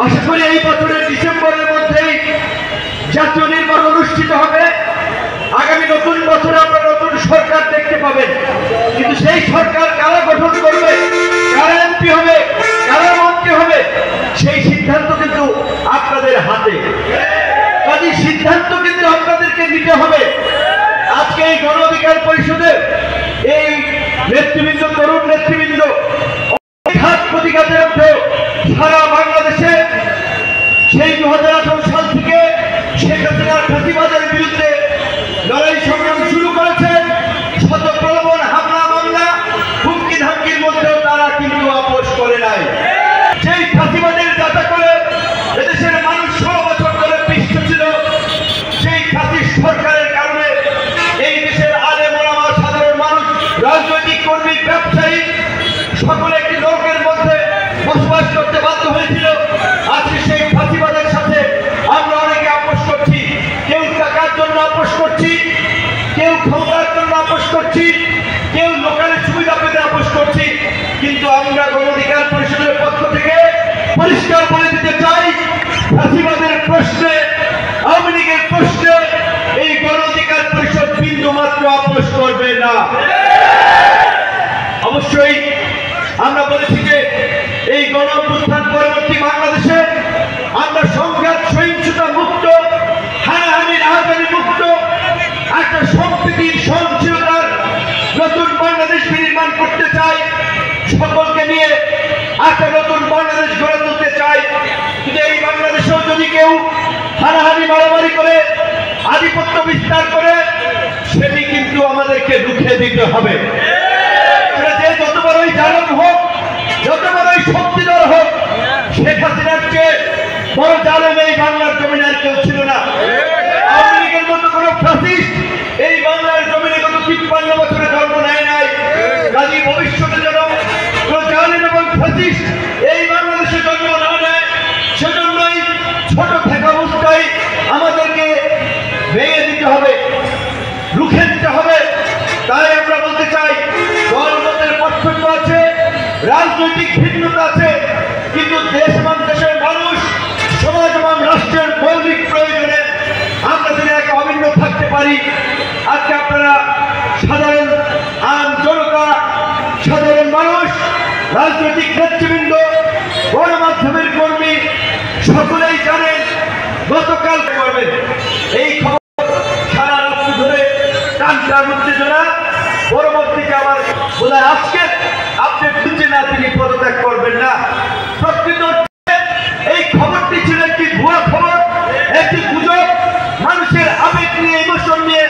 আশা করি এই বছরের ডিসেম্বরের মধ্যেই জাতীয় নির্বাচন অনুষ্ঠিত হবে। আগামী নতুন বছরে আমরা নতুন সরকার দেখতে পাবেন, কিন্তু সেই সরকার কারা গঠন করবে, কারা এমপি হবে, কারা মন্ত্রী হবে, সেই সিদ্ধান্ত কিন্তু আপনাদের হাতে। কাজে সিদ্ধান্ত কিন্তু আপনাদেরকে নিতে হবে। আজকে এই গণ অধিকার পরিষদের এই নেতৃবৃন্দ, তরুণ নেতৃবৃন্দ ঘাত প্রতিঘাতের মধ্যে সারা বাংলাদেশে সেই 2018 সাল থেকে শেখ হাসিনার ফাঁসিবাদের বিরুদ্ধে লড়াই সংগ্রাম শুরু করেছেন। শত প্রলোভন, হামলা মামলা, হুমকি ধামকির মধ্যেও তারা কিন্তু আপোষ করে নাই। সেই ফাঁসিবাদের যাতা করে এদেশের মানুষ 16 বছর ধরে পিষ্ট ছিল। সেই ফাঁসির সরকারের কারণে এই দেশের আলেম ওলামা, সাধারণ মানুষ, রাজনৈতিক কর্মী, ব্যবসায়ী সকলে একটি নরকের মধ্যে বসবাস করতে বাধ্য হয়েছিল। আজকে সেই ফাঁসিবাদের সাথে আমরা অনেকে আপোষ করছি। কেউ টাকার জন্য আপোষ করছি, কেউ ক্ষমতার জন্য আপোষ করছি, কেউ লোকালের সুবিধা পেতে আপোষ করছি। কিন্তু আমরা গণ অধিকার পরিষদের পক্ষ থেকে পরিষ্কার বলে দিতে চাই, ফাঁসিবাদের প্রশ্নে, আওয়ামী লীগের প্রশ্নে এই গণ অধিকার পরিষদ বিন্দু মাত্র আপোষ করবে না। অবশ্যই আমরা বলেছি যে এই গণ অভ্যুত্থান পরবর্তী বাংলাদেশে আমরা সংঘাত, সহিংসতা মুক্ত, হানাহানি রাহাজানি মুক্ত একটা সম্প্রীতির, সহনশীলতার নতুন বাংলাদেশ নির্মাণ করতে চাই। সকলকে নিয়ে একটা নতুন বাংলাদেশ গড়ে তুলতে চাই। কিন্তু এই বাংলাদেশেও যদি কেউ হানাহানি, মারামারি করে, আধিপত্য বিস্তার করে, সেটি কিন্তু আমাদেরকে রুখে দিতে হবে। যত বড়ই জালেম হোক, যত বড়ই শক্তিধর হোক, শেখ হাসিনার চেয়ে বড় জালেম এই বাংলার জমিনে আর কেউ ছিল না। আওয়ামী লীগের মতো কোন ফ্যাসিস্ট এই বাংলার জমিনে গত 53 বছরে জন্ম নেয় নাই। কাজী ভবিষ্যতে যেন কোন জালেম এবং ফ্যাসিস্ট এই বাংলাদেশে জন্ম না নেয়, সেজন্যই ছোট থাকা অবস্থায় আমাদেরকে ভেঙে দিতে হবে, রুখে দিতে হবে। তাই আমরা বলতে চাই, দলমতের পার্থক্য আছে, রাজনৈতিক ভিন্নতা আছে, কিন্তু দেশের মানুষ, সমাজ এবং রাষ্ট্রের মৌলিক প্রয়োজনে আমরা যদি এক অভিন্ন থাকতে পারি। আজকে আপনারা সাধারণ আম জনতা, সাধারণ মানুষ, রাজনৈতিক নেতৃবৃন্দ, গণমাধ্যমের কর্মী সকলেই জানেন গতকাল করবেন এই খবর সারা রাত্রি ধরে টানটান উত্তেজনা। পরবর্তীতে আবার বোধ হয় আজকে আপনি খুঁজে না, তিনি পদত্যাগ করবেন না। প্রকৃত এই খবরটি ছিল একটি ভুয়া খবর, একটি গুজব, মানুষের আবেগ নিয়ে, ইমোশন নিয়ে